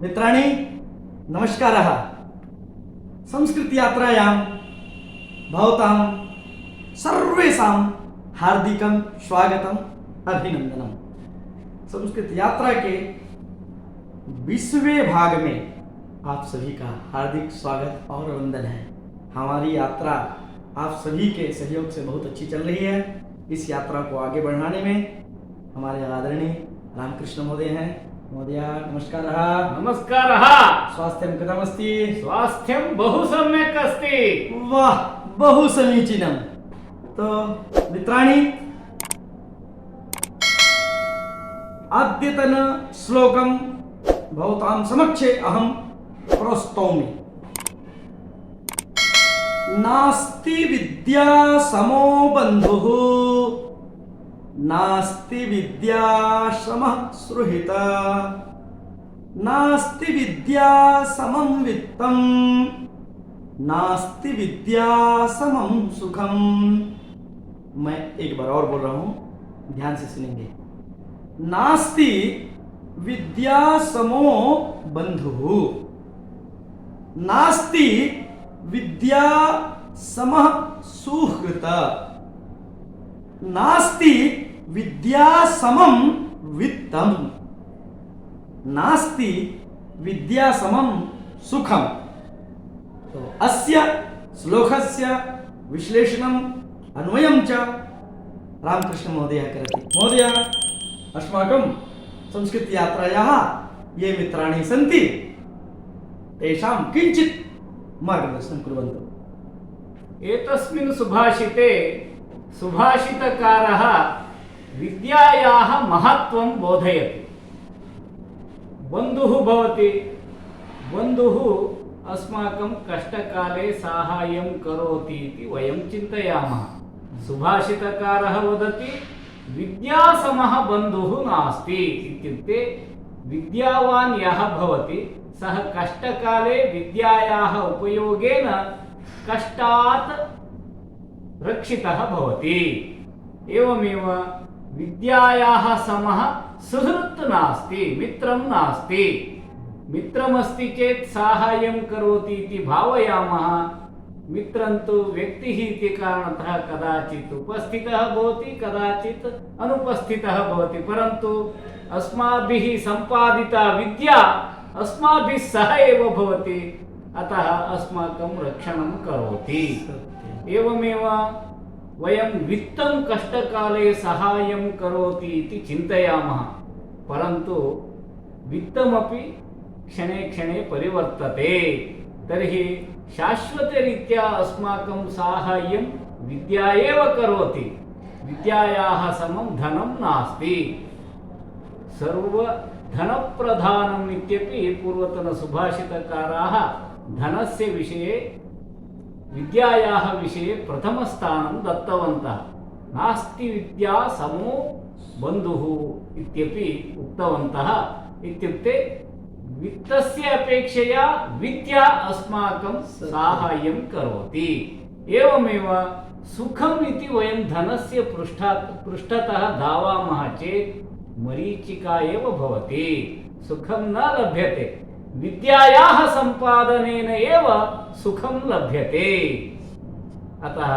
मित्राणि नमस्कारः। संस्कृतयात्रायां भवतां सर्वेषां हार्दिकं स्वागतम् अभिनंदनम्। संस्कृत यात्रा के 20वें भाग में आप सभी का हार्दिक स्वागत और वंदन है। हमारी यात्रा आप सभी के सहयोग से बहुत अच्छी चल रही है। इस यात्रा को आगे बढ़ाने में हमारे आदरणीय रामकृष्ण महोदय हैं। महोदय नमस्कारः। नमस्कारः। स्वास्थ्यं कथमस्ति? स्वास्थ्यं बहु सम्यक् अस्ति। वाह, बहु समीचीनं। तो मित्राणि, अद्यतन श्लोकं भवतां समक्षे अहं प्रस्तौमि। नास्ति विद्या समो बन्धुः, नास्ति विद्या समः सुहृता, नास्ति विद्या समं वित्तं, नास्ति विद्या समं सुखम। मैं एक बार और बोल रहा हूं, ध्यान से सुनेंगे। नास्ति विद्या समो बंधुः, नास्ति विद्या समः सुहृता, नास्ति विद्या समं वित्तम, नास्ति विद्या समं सुखम। तो अस्य श्लोकस्य विश्लेषणम् अन्वयं च रामकृष्ण महोदयः करोति। महोदय, अस्माकं संस्कृत यात्रायाः ये मित्राणि सन्ति तेषां किञ्चित् मार्गदर्शनं कुर्वन्तु। एतस्मिन् सुभाषिते सुभाषितकारः विद्यायाः महत्त्वं बोधयति। बन्धुः भवति, बन्धुः अस्माकं कष्टकाले साहाय्यं करोति इति वयं चिन्तयामः। सुभाषितकारः वदति विद्यासमः बन्धुः नास्ति। इत्युक्ते विद्यावान् यः भवति सः कष्टकाले विद्यायाः उपयोगेन कष्टात् रक्षितः भवति। एवमेव विद्यायाः समः सुहृत् नास्ति, मित्रं नास्ति। मित्रमस्ति चेत् साहाय्यं करोति इति भावयामः। मित्रं तु व्यक्तिः इति कारणतः कदाचित् उपस्थितः भवति, कदाचित् अनुपस्थितः भवति, परन्तु अस्माभिः सम्पादिता विद्या अस्माभिः सह एव भवति, अतः अस्माकं रक्षणं करोति। एवमेव वयं वित्तं कष्टकाले सहायं करोति इति चिन्तयामः, परन्तु वित्तमपि क्षणे क्षणे परिवर्तते। तर्हि शाश्वतरीत्या अस्माकं साहाय्यं विद्या एव करोति। विद्यायाः समं धनं नास्ति। सर्वधनप्रधानम् इत्यपि पूर्वतनसुभाषितकाराः धनस्य विषये, विद्यायाः विषये प्रथमस्थानं दत्तवन्तः। नास्ति विद्या समो बन्धुः इत्यपि उक्तवन्तः। इत्युक्ते वित्तस्य अपेक्षया विद्या अस्माकं साहाय्यं करोति। एवमेव सुखम् इति वयं धनस्य पृष्ठतः धावामः चेत् मरीचिका एव भवति, सुखं न लभ्यते। विद्यायाः सम्पादनेन एव सुखं लभ्यते। अतः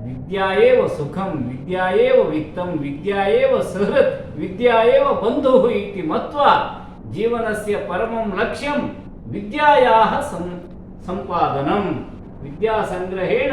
विद्या एव सुखं, विद्या एव वित्तं, विद्या एव सुहृत्, विद्या एव बन्धुः इति मत्वा जीवनस्य परमं लक्ष्यं विद्यायाः सम्पादनं। विद्यासङ्ग्रहेण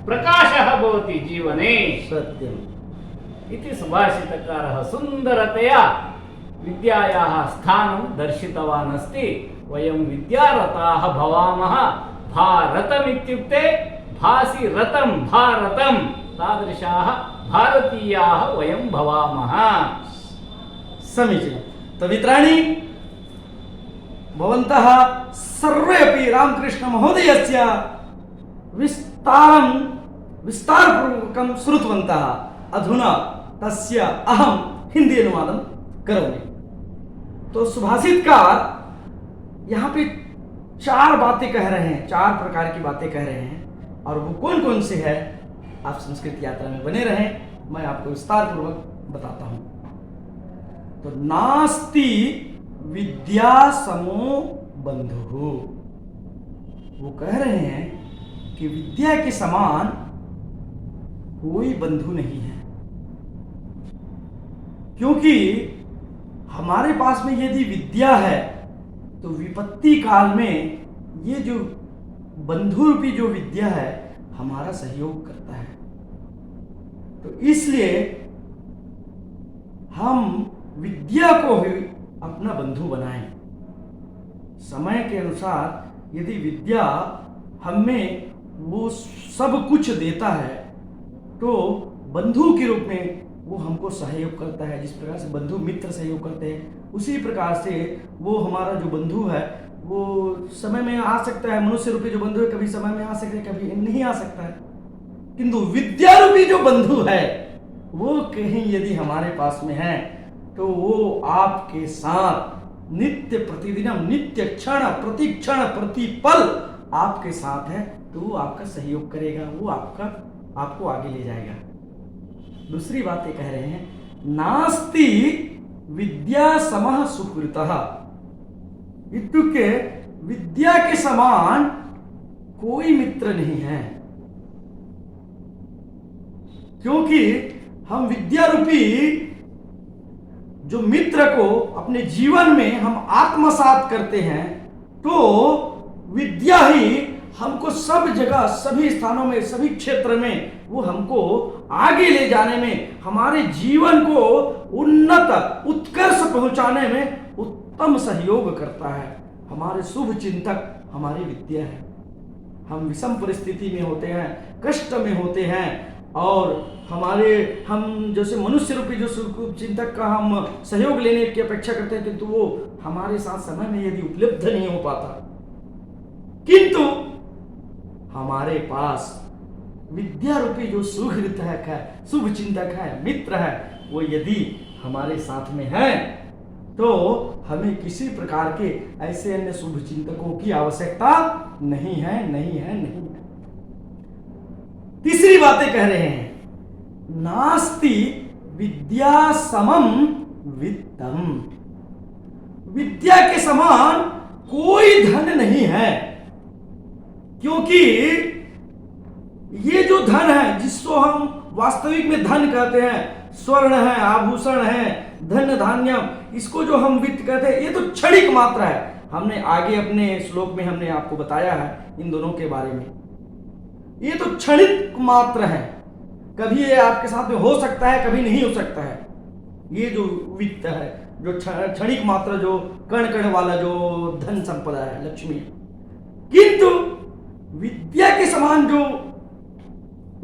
प्रकाशः भवति जीवने। सत्यम् इति सुभाषितकारः सुन्दरतया विद्यायाः स्थानं दर्शितवान् अस्ति। वयं विद्यारताः भवामः। भारतम् इत्युक्ते भासि रतं भारतं, तादृशाः भारतीयाः वयं भवामः। समीचीनं। तो मित्राणि, भवन्तः सर्वे अपि रामकृष्ण महोदयस्य विस्तारपूर्वकं श्रुतवन्तः। अधुना तस्य अहं हिंदी अनुवादं करोमि। तो सुभाषितकार यहाँ पे 4 बातें कह रहे हैं, 4 प्रकार की बातें कह रहे हैं, और वो कौन कौन से है आप संस्कृत यात्रा में बने रहें, मैं आपको विस्तार पूर्वक बताता हूं। तो नास्ति विद्या समो बंधु। वो कह रहे हैं कि विद्या के समान कोई बंधु नहीं है, क्योंकि हमारे पास में यदि विद्या है तो विपत्ति काल में ये जो बंधु रूपी जो विद्या है हमारा सहयोग करता है। तो इसलिए हम विद्या को ही अपना बंधु बनाएं। समय के अनुसार यदि विद्या हमें वो सब कुछ देता है तो बंधु के रूप में वो हमको सहयोग करता है। जिस प्रकार से बंधु मित्र सहयोग करते हैं, उसी प्रकार से वो हमारा जो बंधु है वो समय में आ सकता है। मनुष्य रूपी जो बंधु है कभी समय में आ सकता है, कभी नहीं आ सकता है, किंतु विद्या रूपी जो बंधु है वो कहीं यदि हमारे पास में है तो वो आपके साथ नित्य प्रतिदिनम नित्य क्षण प्रतिक्षण प्रतिपल आपके साथ है, तो वो आपका सहयोग करेगा, वो आपको आगे ले जाएगा। दूसरी बात ये कह रहे हैं, नास्ति विद्या समः सुकृतः, इत्युक्ते विद्या के समान कोई मित्र नहीं है, क्योंकि हम विद्या रूपी जो मित्र को अपने जीवन में हम आत्मसात करते हैं तो विद्या ही हमको सब जगह सभी स्थानों में सभी क्षेत्र में वो हमको आगे ले जाने में, हमारे जीवन को उन्नत उत्कर्ष पहुंचाने में उत्तम सहयोग करता है। हमारे शुभ चिंतक हमारी विद्या है। हम विषम परिस्थिति में होते हैं, कष्ट में होते हैं, और हम जैसे मनुष्य रूपी जो शुभ चिंतक का हम सहयोग लेने की अपेक्षा करते हैं, किंतु वो हमारे साथ समय में यदि उपलब्ध नहीं हो पाता, किंतु हमारे पास विद्या रूपी जो सुहृद है, शुभ चिंतक है, मित्र है, वो यदि हमारे साथ में है तो हमें किसी प्रकार के ऐसे अन्य शुभ चिंतकों की आवश्यकता नहीं है। तीसरी बातें कह रहे हैं, नास्ति विद्या समम वित्तम, विद्या के समान कोई धन नहीं है, क्योंकि ये जो धन है जिसको हम वास्तविक में धन कहते हैं, स्वर्ण है, आभूषण है, धन धान्यम, इसको जो हम वित्त कहते हैं, ये तो क्षणिक मात्रा है। हमने आगे अपने श्लोक में हमने आपको बताया है इन दोनों के बारे में। ये तो क्षणिक मात्र है, कभी ये आपके साथ में हो सकता है, कभी नहीं हो सकता है। ये जो वित्त है, जो क्षणिक मात्र, जो कण कण वाला जो धन संपदा है, लक्ष्मी, किंतु विद्या के समान जो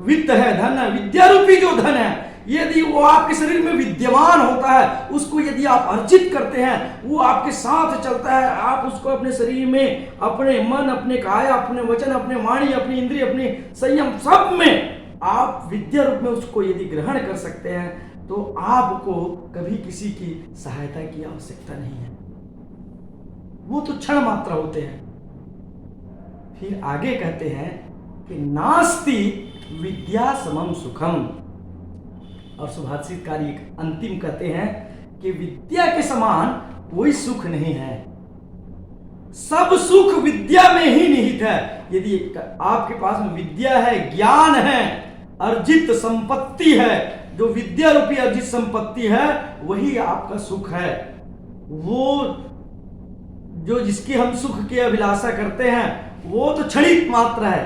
वित्त है, धन है, विद्या रूपी जो धन है, यदि वो आपके शरीर में विद्यमान होता है, उसको यदि आप अर्जित करते हैं, वो आपके साथ चलता है, आप उसको अपने शरीर में, अपने मन, अपने काया, अपने वचन, अपने वाणी, अपनी इंद्रिय, अपनी संयम, सब में आप विद्या रूप में उसको यदि ग्रहण कर सकते हैं तो आपको कभी किसी की सहायता की आवश्यकता नहीं है। वो तो क्षण मात्र होते हैं। फिर आगे कहते हैं कि नास्ति विद्या समम सुखम, और सुभाषितकारी अंतिम कहते हैं कि विद्या के समान कोई सुख नहीं है, सब सुख विद्या में ही निहित है। यदि आपके पास में विद्या है, ज्ञान है, अर्जित संपत्ति है, जो विद्या रूपी अर्जित संपत्ति है, वही आपका सुख है। वो जो जिसकी हम सुख की अभिलाषा करते हैं वो तो क्षणिक मात्र है,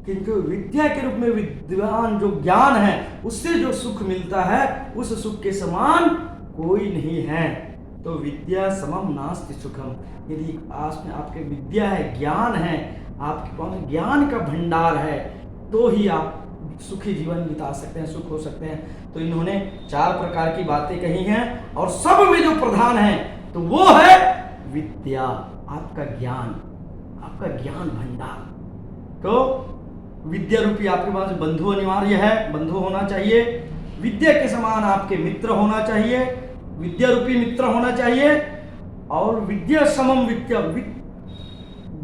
किंतु विद्या के रूप में विद्वान जो ज्ञान है उससे जो सुख मिलता है, उस सुख के समान कोई नहीं है। तो विद्या समम नास्ति सुखम, यदि आपके विद्या है, ज्ञान है, आपके पास ज्ञान का भंडार है, तो ही आप सुखी जीवन बिता सकते हैं, सुख हो सकते हैं। तो इन्होंने 4 प्रकार की बातें कही हैं, और सब में जो प्रधान है तो वो है विद्या, आपका ज्ञान, आपका ज्ञान भंडार। तो विद्या रूपी आपके पास बंधु अनिवार्य है, बंधु होना चाहिए, विद्या के समान आपके मित्र होना चाहिए, विद्या रूपी मित्र होना चाहिए, और विद्या समम विद्या,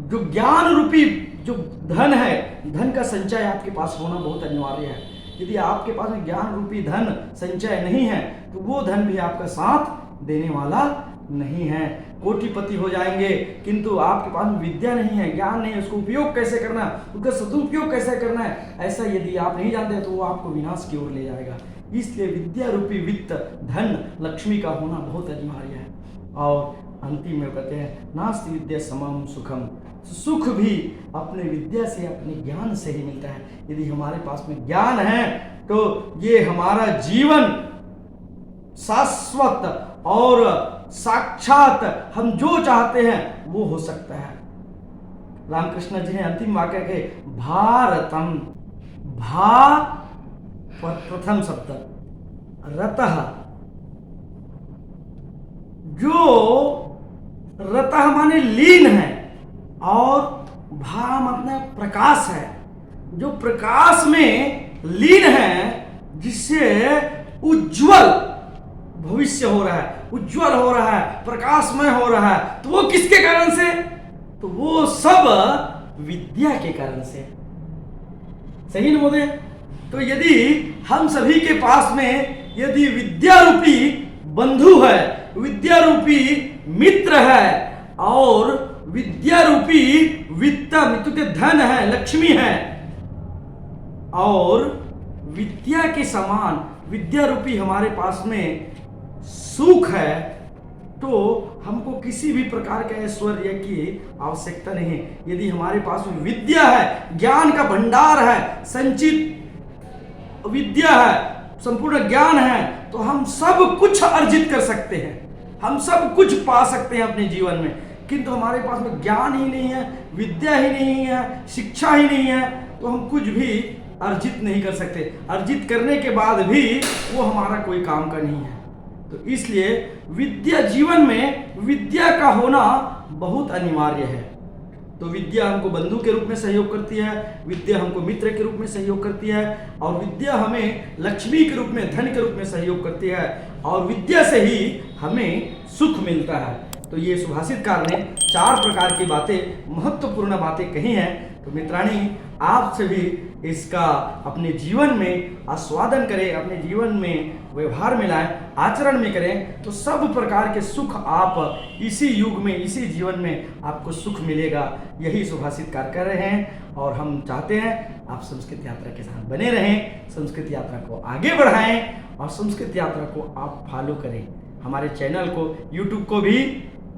जो ज्ञान रूपी जो धन है, धन का संचय आपके पास होना बहुत अनिवार्य है। यदि आपके पास ज्ञान रूपी धन संचय नहीं है तो वो धन भी आपका साथ देने वाला नहीं है, कोटिपति हो जाएंगे, किंतु आपके पास विद्या नहीं है, ज्ञान नहीं है, उसको उपयोग कैसे करना है, उसका सदुपयोग कैसे करना है, ऐसा यदि आप नहीं जानते तो वो आपको विनाश की ओर ले जाएगा। इसलिए विद्या रूपी वित्त, धन, लक्ष्मी का होना बहुत अनिवार्य है। और अंतिम में कहते हैं नास्ति विद्या समम सुखम, सुख भी अपने विद्या से, अपने ज्ञान से ही मिलता है। यदि हमारे पास में ज्ञान है तो ये हमारा जीवन शाश्वत और साक्षात हम जो चाहते हैं वो हो सकता है। रामकृष्ण जी ने अंतिम वाक्य के भारतम, भा प्रथम शब्द, रतः, जो रतः माने लीन है और भा मतलब प्रकाश है, जो प्रकाश में लीन है, जिससे उज्जवल भविष्य हो रहा है, उज्जवल हो रहा है, प्रकाशमय हो रहा है, तो वो किसके कारण से? तो वो सब विद्या के कारण से। सही न महोदय? तो यदि हम सभी के पास में यदि विद्या रूपी बंधु है, विद्या रूपी मित्र है और विद्या रूपी वित्त, मित्र के धन है, लक्ष्मी है, और विद्या के समान विद्या रूपी हमारे पास में सुख है, तो हमको किसी भी प्रकार के ऐश्वर्य की आवश्यकता नहीं है। यदि हमारे पास में विद्या है, ज्ञान का भंडार है, संचित विद्या है, संपूर्ण ज्ञान है, तो हम सब कुछ अर्जित कर सकते हैं, हम सब कुछ पा सकते हैं अपने जीवन में। किंतु हमारे पास में ज्ञान ही नहीं है, विद्या ही नहीं है, शिक्षा ही नहीं है, तो हम कुछ भी अर्जित नहीं कर सकते। अर्जित करने के बाद भी वो हमारा कोई काम का नहीं है। तो इसलिए विद्या, जीवन में विद्या का होना बहुत अनिवार्य है। तो विद्या हमको बंधु के रूप में सहयोग करती है, विद्या हमको मित्र के रूप में सहयोग करती है, और विद्या हमें लक्ष्मी के रूप में, धन के रूप में सहयोग करती है, और विद्या से ही हमें सुख मिलता है। तो ये सुभाषितकार ने 4 प्रकार की बातें, महत्वपूर्ण बातें कही हैं। तो मित्राणी, आप से भी इसका अपने जीवन में आस्वादन करें, अपने जीवन में व्यवहार में लाएं, आचरण में करें, तो सब प्रकार के सुख आप इसी युग में, इसी जीवन में आपको सुख मिलेगा। यही सुभाषितकार कर रहे हैं, और हम चाहते हैं आप संस्कृत यात्रा के साथ बने रहें, संस्कृत यात्रा को आगे बढ़ाएं, और संस्कृत यात्रा को आप फॉलो करें। हमारे चैनल को, यूट्यूब को भी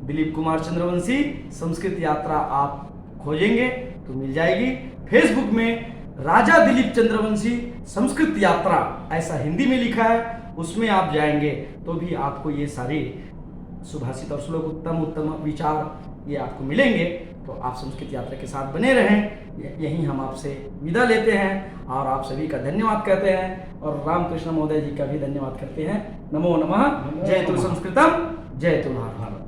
दिलीप कुमार चंद्रवंशी संस्कृत यात्रा आप खोजेंगे तो मिल जाएगी। फेसबुक में राजा दिलीप चंद्रवंशी संस्कृत यात्रा ऐसा हिंदी में लिखा है, उसमें आप जाएंगे तो भी आपको ये सारे सुभाषित और श्लोक, उत्तम उत्तम विचार ये आपको मिलेंगे। तो आप संस्कृत यात्रा के साथ बने रहें। यहीं हम आपसे विदा लेते हैं, और आप सभी का धन्यवाद कहते हैं, और रामकृष्ण महोदय जी का भी धन्यवाद करते हैं। नमो नमः। जय तु संस्कृतम, जय तु भारत।